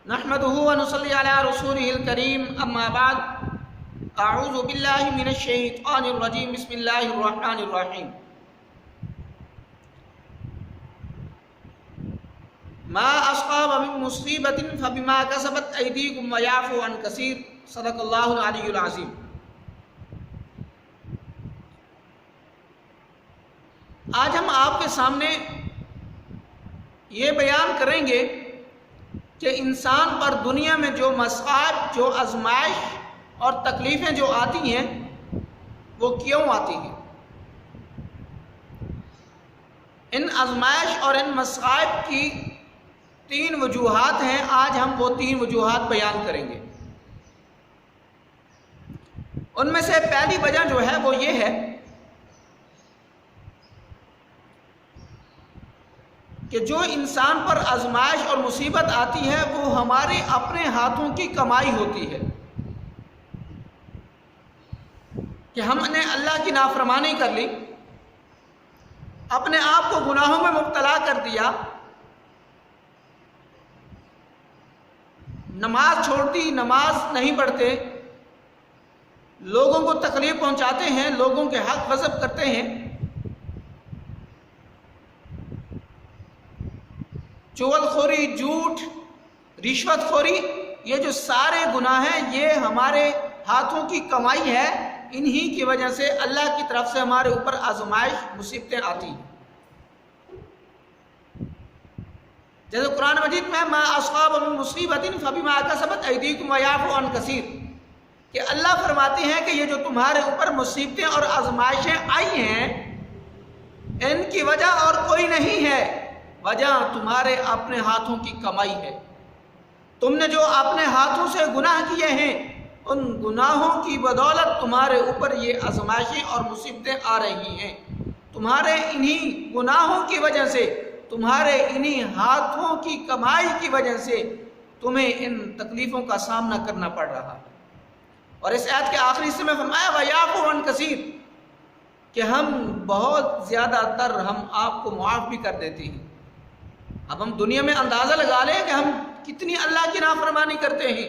نحمده ونصلي على رسوله الكريم اما بعد اعوذ بالله من الشيطان الرجيم بسم الله الرحمن الرحيم ما اصاب من مصيبة فبما كسبت ايديكم ويعفو عن كثير صدق الله العلي العظيم۔ آج ہم آپ کے سامنے یہ بیان کریں گے کہ انسان پر دنیا میں جو مصائب، جو آزمائش اور تکلیفیں جو آتی ہیں وہ کیوں آتی ہیں۔ ان آزمائش اور ان مصائب کی 3 وجوہات ہیں، آج ہم وہ 3 وجوہات بیان کریں گے۔ ان میں سے پہلی وجہ جو ہے وہ یہ ہے کہ جو انسان پر آزمائش اور مصیبت آتی ہے وہ ہمارے اپنے ہاتھوں کی کمائی ہوتی ہے، کہ ہم نے اللہ کی نافرمانی کر لی، اپنے آپ کو گناہوں میں مبتلا کر دیا، نماز چھوڑ دی، نماز نہیں پڑھتے، لوگوں کو تکلیف پہنچاتے ہیں، لوگوں کے حق غصب کرتے ہیں، چغل خوری، جھوٹ، رشوت خوری، یہ جو سارے گناہ ہیں یہ ہمارے ہاتھوں کی کمائی ہے، انہی کی وجہ سے اللہ کی طرف سے ہمارے اوپر آزمائش، مصیبتیں آتی ہیں۔ جیسے قرآن مجید میں ما اصاب من مصیبت فبما کسبت ایدیکم ویعفو عن کثیر، کہ اللہ فرماتے ہیں کہ یہ جو تمہارے اوپر مصیبتیں اور آزمائشیں آئی ہیں ان کی وجہ اور کوئی نہیں ہے، وجہ تمہارے اپنے ہاتھوں کی کمائی ہے۔ تم نے جو اپنے ہاتھوں سے گناہ کیے ہیں ان گناہوں کی بدولت تمہارے اوپر یہ آزمائشیں اور مصیبتیں آ رہی ہیں، تمہارے انہی گناہوں کی وجہ سے، تمہارے انہی ہاتھوں کی کمائی کی وجہ سے تمہیں ان تکلیفوں کا سامنا کرنا پڑ رہا ہے۔ اور اس آیت کے آخری حصے میں فرمایا وَيَعْفُو عَنْ كَثِيرٍ، کہ ہم بہت زیادہ تر ہم آپ کو معاف بھی کر دیتے ہیں۔ اب ہم دنیا میں اندازہ لگا لیں کہ ہم کتنی اللہ کی نافرمانی کرتے ہیں،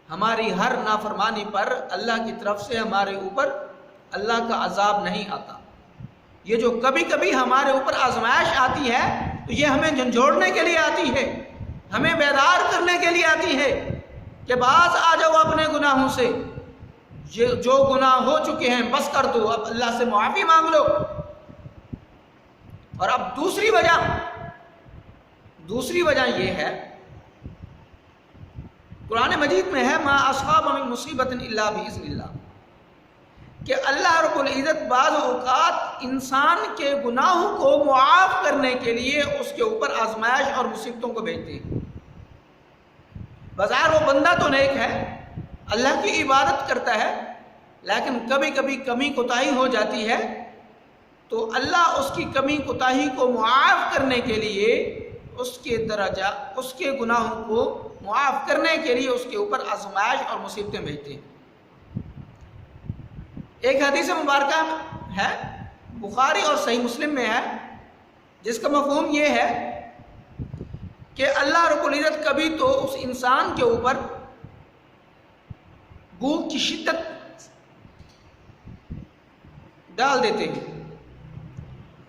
ہماری ہر نافرمانی پر اللہ کی طرف سے ہمارے اوپر اللہ کا عذاب نہیں آتا۔ یہ جو کبھی کبھی ہمارے اوپر آزمائش آتی ہے تو یہ ہمیں جھنجھوڑنے کے لیے آتی ہے، ہمیں بیدار کرنے کے لیے آتی ہے کہ باز آ جاؤ اپنے گناہوں سے، جو گناہ ہو چکے ہیں بس کر دو، اب اللہ سے معافی مانگ لو۔ اور اب دوسری وجہ یہ ہے، قرآن مجید میں ہے ما اصاب من مصیبت الا باذن اللہ، کہ اللہ رب العزت بعض اوقات انسان کے گناہوں کو معاف کرنے کے لیے اس کے اوپر آزمائش اور مصیبتوں کو بھیجتے ہیں۔ بظاہر وہ بندہ تو نیک ہے، اللہ کی عبادت کرتا ہے، لیکن کبھی کبھی کمی کوتاہی ہو جاتی ہے تو اللہ اس کی کمی کوتاہی کو معاف کرنے کے لیے اس کے گناہوں کو معاف کرنے کے لیے اس کے اوپر آزمائش اور مصیبتیں بھیجتے ہیں۔ ایک حدیث مبارکہ ہے، بخاری اور صحیح مسلم میں ہے، جس کا مفہوم یہ ہے کہ اللہ رب العزت کبھی تو اس انسان کے اوپر بھوک کی شدت ڈال دیتے ہیں،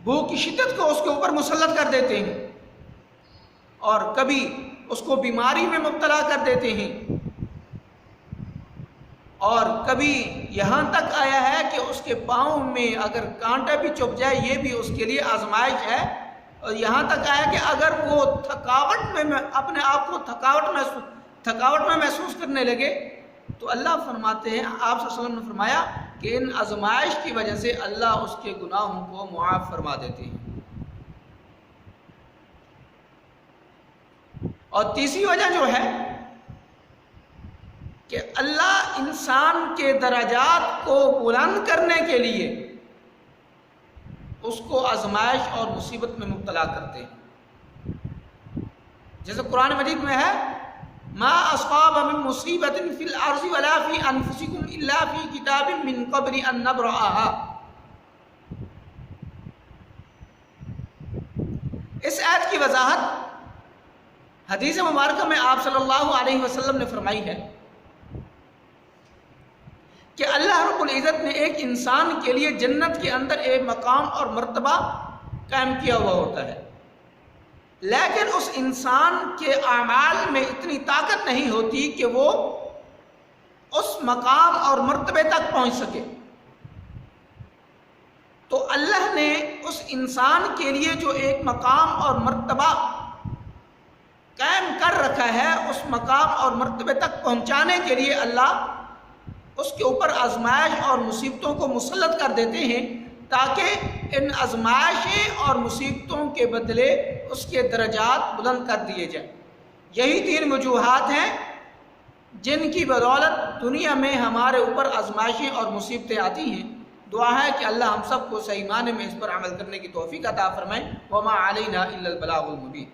بھوک کی شدت کو اس کے اوپر مسلط کر دیتے ہیں، اور کبھی اس کو بیماری میں مبتلا کر دیتے ہیں، اور کبھی یہاں تک آیا ہے کہ اس کے پاؤں میں اگر کانٹا بھی چبھ جائے یہ بھی اس کے لیے آزمائش ہے، اور یہاں تک آیا کہ اگر وہ تھکاوٹ میں اپنے آپ کو تھکاوٹ میں محسوس کرنے لگے تو اللہ فرماتے ہیں، آپ صلی اللہ علیہ وسلم نے فرمایا کہ ان آزمائش کی وجہ سے اللہ اس کے گناہوں کو معاف فرما دیتے ہیں۔ اور تیسری وجہ جو ہے کہ اللہ انسان کے درجات کو بلند کرنے کے لیے اس کو آزمائش اور مصیبت میں مبتلا کرتے ہیں۔ جیسے قرآن مجید میں ہے ما اصاب من مصیبت فی الارض ولا فی انفسکم الا فی کتاب من قبل ان نبرأها۔ اس آیت کی وضاحت حدیث مبارکہ میں آپ صلی اللہ علیہ وسلم نے فرمائی ہے کہ اللہ رب العزت نے ایک انسان کے لیے جنت کے اندر ایک مقام اور مرتبہ قائم کیا ہوا ہوتا ہے، لیکن اس انسان کے اعمال میں اتنی طاقت نہیں ہوتی کہ وہ اس مقام اور مرتبے تک پہنچ سکے۔ تو اللہ نے اس انسان کے لیے جو ایک مقام اور مرتبہ قائم کر رکھا ہے، اس مقام اور مرتبے تک پہنچانے کے لیے اللہ اس کے اوپر آزمائش اور مصیبتوں کو مسلط کر دیتے ہیں، تاکہ ان آزمائشیں اور مصیبتوں کے بدلے اس کے درجات بلند کر دیے جائیں۔ یہی 3 وجوہات ہیں جن کی بدولت دنیا میں ہمارے اوپر آزمائشیں اور مصیبتیں آتی ہیں۔ دعا ہے کہ اللہ ہم سب کو صحیح معنی میں اس پر عمل کرنے کی توفیق عطا فرمائے۔ وما علینا الا البلاغ المبین۔